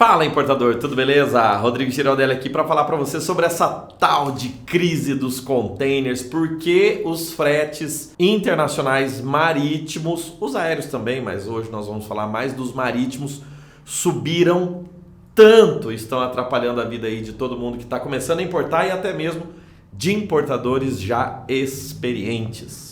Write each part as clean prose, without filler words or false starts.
Fala, importador, tudo beleza? Rodrigo Giraldelli aqui para falar para você sobre essa tal de crise dos containers, porque os fretes internacionais marítimos, os aéreos também, mas hoje nós vamos falar mais dos marítimos, subiram tanto, estão atrapalhando a vida aí de todo mundo que está começando a importar e até mesmo de importadores já experientes.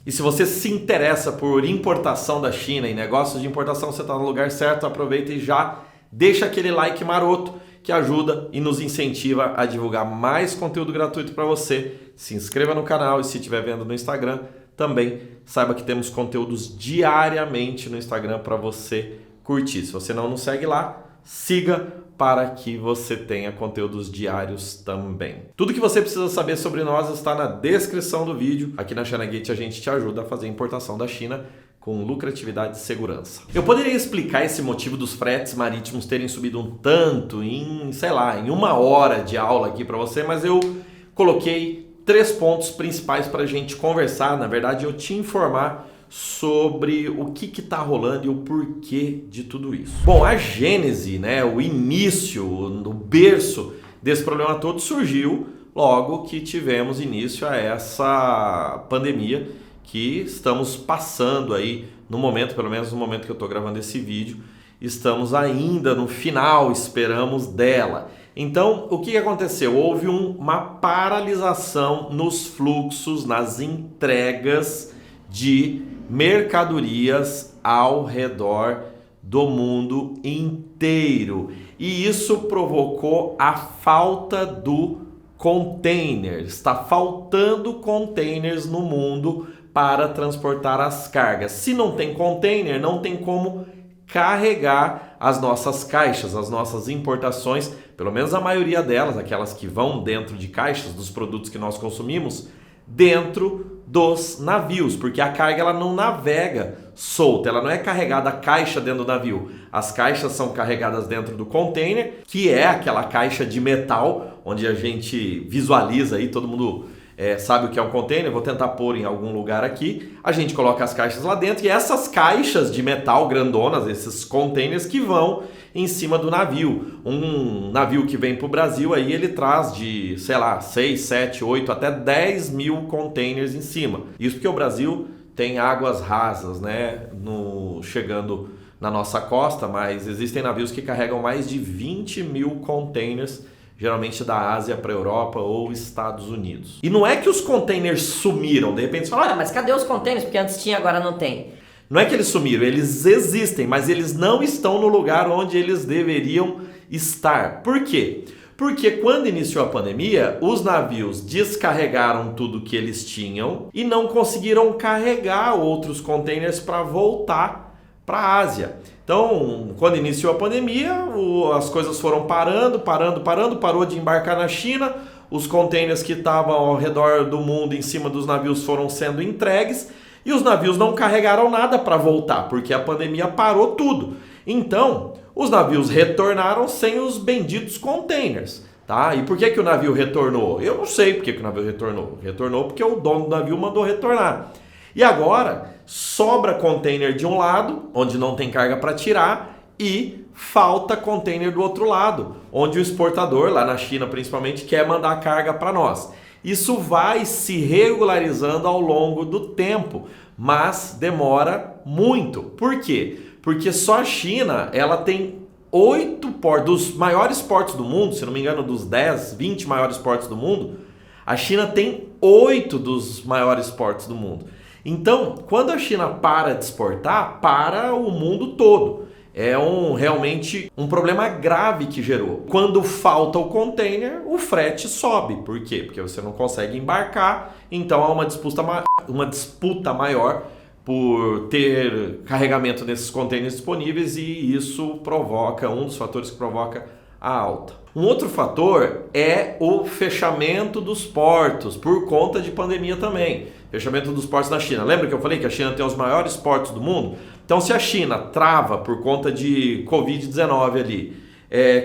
E se você se interessa por importação da China e negócios de importação, você está no lugar certo, aproveita e já deixa aquele like maroto que ajuda e nos incentiva a divulgar mais conteúdo gratuito para você. Se inscreva no canal e se estiver vendo no Instagram, também saiba que temos conteúdos diariamente no Instagram para você curtir. Se você não nos segue lá, siga para que você tenha conteúdos diários também. Tudo que você precisa saber sobre nós está na descrição do vídeo. Aqui na ChinaGate a gente te ajuda a fazer a importação da China com lucratividade e segurança. Eu poderia explicar esse motivo dos fretes marítimos terem subido um tanto em, em uma hora de aula aqui para você, mas eu coloquei 3 pontos principais para a gente conversar. Na verdade, eu te informar sobre o que está rolando e o porquê de tudo isso. Bom, a gênese, o início, o berço desse problema todo surgiu logo que tivemos início a essa pandemia que estamos passando aí no momento, pelo menos no momento que eu estou gravando esse vídeo, estamos ainda no final, esperamos dela. Então, o que aconteceu? Houve uma paralisação nos fluxos, nas entregas de mercadorias ao redor do mundo inteiro. E isso provocou a falta do container. Está faltando containers no mundo para transportar as cargas. Se não tem container, não tem como carregar as nossas caixas, as nossas importações, pelo menos a maioria delas, aquelas que vão dentro de caixas dos produtos que nós consumimos, dentro dos navios, porque a carga ela não navega solta, ela não é carregada a caixa dentro do navio. As caixas são carregadas dentro do container, que é aquela caixa de metal, onde a gente visualiza aí, todo mundo sabe o que é um container. Vou tentar pôr em algum lugar aqui. A gente coloca as caixas lá dentro e essas caixas de metal grandonas, esses containers que vão em cima do navio. Um navio que vem para o Brasil, aí ele traz de, 6, 7, 8, até 10 mil containers em cima. Isso porque o Brasil tem águas rasas, chegando na nossa costa, mas existem navios que carregam mais de 20 mil containers, geralmente da Ásia para a Europa ou Estados Unidos. E não é que os containers sumiram, de repente você fala, mas cadê os containers? Porque antes tinha, agora não tem. Não é que eles sumiram, eles existem, mas eles não estão no lugar onde eles deveriam estar. Por quê? Porque quando iniciou a pandemia, os navios descarregaram tudo que eles tinham e não conseguiram carregar outros containers para voltar para a Ásia. Então, quando iniciou a pandemia, as coisas foram parou de embarcar na China, os containers que estavam ao redor do mundo em cima dos navios foram sendo entregues, e os navios não carregaram nada para voltar, porque a pandemia parou tudo. Então, os navios retornaram sem os benditos containers. Tá? E por que o navio retornou? Eu não sei por que o navio retornou. Retornou porque o dono do navio mandou retornar. E agora, sobra container de um lado, onde não tem carga para tirar, e falta container do outro lado, onde o exportador, lá na China principalmente, quer mandar carga para nós. Isso vai se regularizando ao longo do tempo, mas demora muito. Por quê? Porque só a China ela tem 8 portos, dos maiores portos do mundo, se não me engano, dos 10, 20 maiores portos do mundo, a China tem 8 dos maiores portos do mundo. Então, quando a China para de exportar, para o mundo todo. É realmente um problema grave que gerou. Quando falta o container, o frete sobe. Por quê? Porque você não consegue embarcar, então há uma disputa maior por ter carregamento nesses containers disponíveis e isso provoca, um dos fatores que provoca a alta. Um outro fator é o fechamento dos portos, por conta de pandemia também. Fechamento dos portos na China. Lembra que eu falei que a China tem os maiores portos do mundo? Então, se a China trava por conta de Covid-19 ali,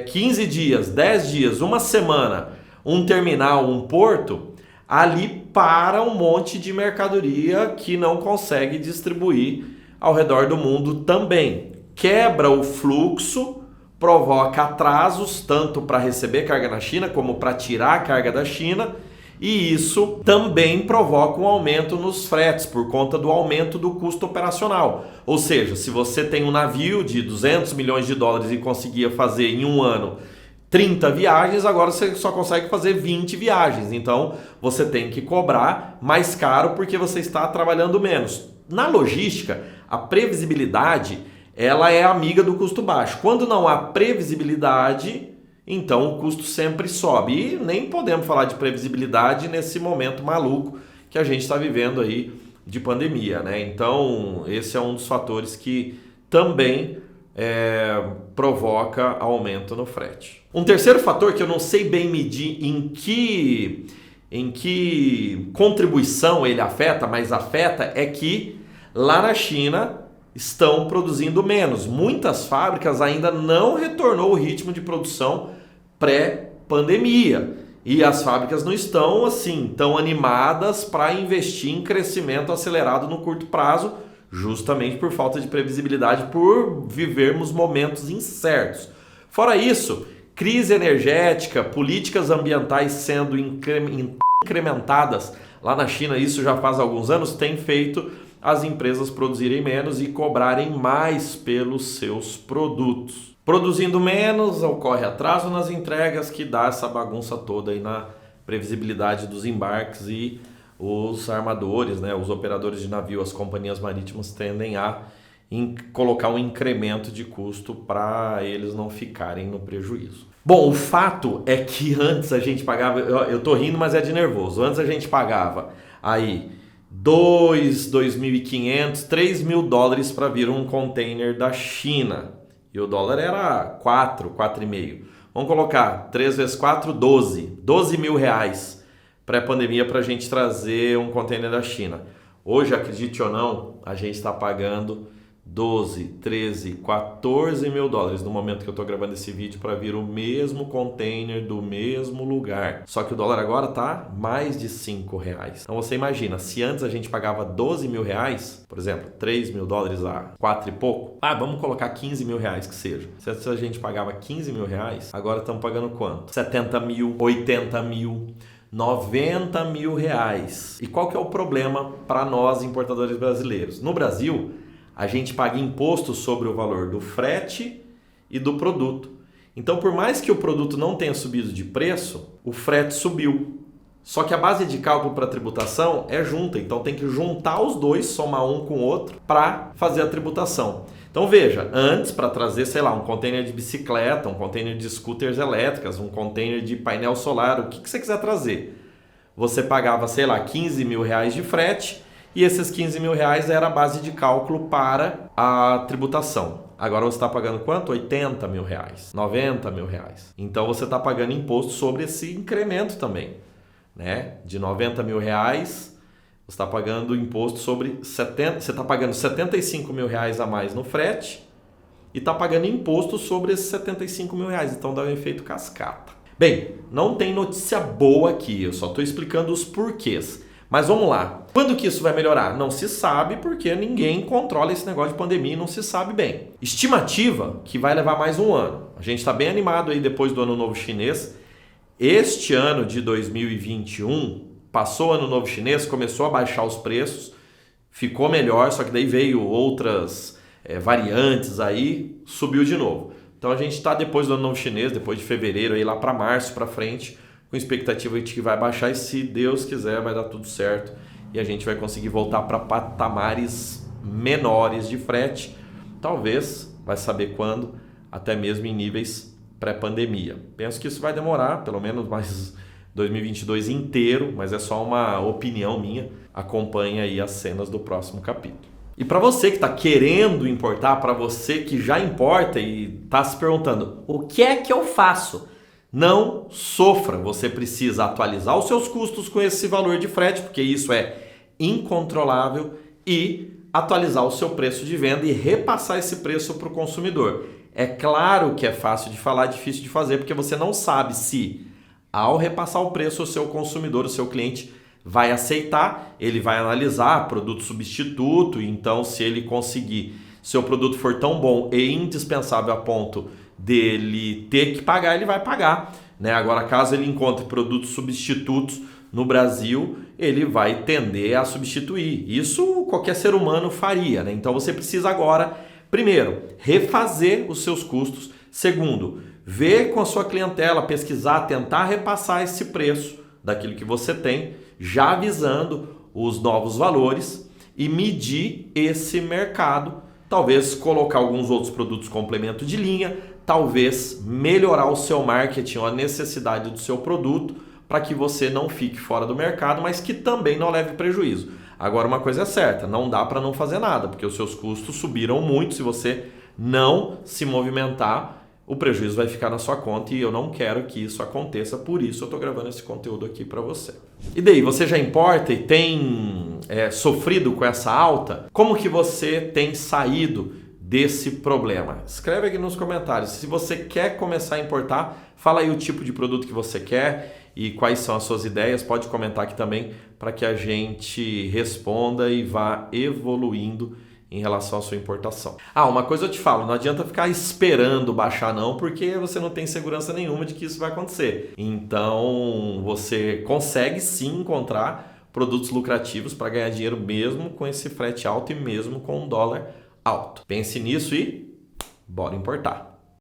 15 dias, 10 dias, uma semana, um terminal, um porto, ali para um monte de mercadoria que não consegue distribuir ao redor do mundo também. Quebra o fluxo, provoca atrasos tanto para receber carga na China como para tirar a carga da China, e isso também provoca um aumento nos fretes por conta do aumento do custo operacional. Ou seja, se você tem um navio de 200 milhões de dólares e conseguia fazer em um ano 30 viagens, agora você só consegue fazer 20 viagens. Então você tem que cobrar mais caro porque você está trabalhando menos. Na logística, a previsibilidade ela é amiga do custo baixo. Quando não há previsibilidade, então o custo sempre sobe. E nem podemos falar de previsibilidade nesse momento maluco que a gente está vivendo aí de pandemia, né? Então esse é um dos fatores que também provoca aumento no frete. Um terceiro fator que eu não sei bem medir em que contribuição ele afeta, mas afeta, é que lá na China estão produzindo menos. Muitas fábricas ainda não retornou o ritmo de produção pré-pandemia. E as fábricas não estão assim tão animadas para investir em crescimento acelerado no curto prazo, justamente por falta de previsibilidade, por vivermos momentos incertos. Fora isso, crise energética, políticas ambientais sendo incrementadas lá na China, isso já faz alguns anos, tem feito as empresas produzirem menos e cobrarem mais pelos seus produtos. Produzindo menos, ocorre atraso nas entregas, que dá essa bagunça toda aí na previsibilidade dos embarques, e os armadores, né, os operadores de navio, as companhias marítimas tendem a colocar um incremento de custo para eles não ficarem no prejuízo. Bom, o fato é que antes a gente pagava, eu tô rindo, mas é de nervoso, antes a gente pagava aí 2.500, 3.000 dólares para vir um container da China. E o dólar era 4,5. Vamos colocar 3 vezes 4, 12 mil reais pré-pandemia para a gente trazer um container da China. Hoje, acredite ou não, a gente está pagando 12, 13, 14 mil dólares no momento que eu estou gravando esse vídeo para vir o mesmo container do mesmo lugar. Só que o dólar agora está mais de 5 reais. Então você imagina, se antes a gente pagava 12 mil reais, por exemplo, 3 mil dólares a 4 e pouco, vamos colocar 15 mil reais que seja. Se antes a gente pagava 15 mil reais, agora estamos pagando quanto? 70 mil, 80 mil... 90 mil reais. E qual que é o problema para nós importadores brasileiros? No Brasil, a gente paga imposto sobre o valor do frete e do produto. Então, por mais que o produto não tenha subido de preço, o frete subiu. Só que a base de cálculo para tributação é junta, então tem que juntar os dois, somar um com o outro para fazer a tributação. Então veja, antes para trazer, sei lá, um container de bicicleta, um container de scooters elétricas, um container de painel solar, o que você quiser trazer, você pagava, sei lá, 15 mil reais de frete e esses 15 mil reais era a base de cálculo para a tributação. Agora você está pagando quanto? 80 mil reais, 90 mil reais. Então você está pagando imposto sobre esse incremento também, né? De 90 mil reais... Você está pagando imposto sobre 70, você está pagando 75 mil reais a mais no frete e está pagando imposto sobre esses 75 mil reais. Então dá um efeito cascata. Bem, não tem notícia boa aqui, eu só estou explicando os porquês. Mas vamos lá. Quando que isso vai melhorar? Não se sabe, porque ninguém controla esse negócio de pandemia e não se sabe bem. Estimativa que vai levar mais um ano. A gente está bem animado aí depois do Ano Novo Chinês. Este ano de 2021... Passou o Ano Novo Chinês, começou a baixar os preços, ficou melhor, só que daí veio outras variantes aí, subiu de novo. Então a gente está depois do Ano Novo Chinês, depois de fevereiro, aí lá para março para frente, com expectativa de que vai baixar e se Deus quiser vai dar tudo certo e a gente vai conseguir voltar para patamares menores de frete, talvez, vai saber quando, até mesmo em níveis pré-pandemia. Penso que isso vai demorar, pelo menos mais 2022 inteiro, mas é só uma opinião minha. Acompanhe aí as cenas do próximo capítulo. E para você que está querendo importar, para você que já importa e está se perguntando, o que é que eu faço? Não sofra, você precisa atualizar os seus custos com esse valor de frete, porque isso é incontrolável, e atualizar o seu preço de venda e repassar esse preço para o consumidor. É claro que é fácil de falar, difícil de fazer, porque você não sabe se ao repassar o preço, o seu consumidor, o seu cliente, vai aceitar, ele vai analisar produto substituto, então se ele conseguir, seu produto for tão bom e indispensável a ponto dele ter que pagar, ele vai pagar, né? Agora, caso ele encontre produtos substitutos no Brasil, ele vai tender a substituir. Isso qualquer ser humano faria, né? Então você precisa agora, primeiro, refazer os seus custos. Segundo, ver com a sua clientela, pesquisar, tentar repassar esse preço daquilo que você tem, já avisando os novos valores e medir esse mercado. Talvez colocar alguns outros produtos complemento de linha, talvez melhorar o seu marketing ou a necessidade do seu produto para que você não fique fora do mercado, mas que também não leve prejuízo. Agora, uma coisa é certa, não dá para não fazer nada, porque os seus custos subiram muito. Se você não se movimentar, o prejuízo vai ficar na sua conta e eu não quero que isso aconteça, por isso eu estou gravando esse conteúdo aqui para você. E daí, você já importa e tem sofrido com essa alta? Como que você tem saído desse problema? Escreve aqui nos comentários. Se você quer começar a importar, fala aí o tipo de produto que você quer e quais são as suas ideias. Pode comentar aqui também para que a gente responda e vá evoluindo em relação à sua importação. Uma coisa eu te falo, não adianta ficar esperando baixar não, porque você não tem segurança nenhuma de que isso vai acontecer. Então, você consegue sim encontrar produtos lucrativos para ganhar dinheiro mesmo com esse frete alto e mesmo com um dólar alto. Pense nisso e bora importar.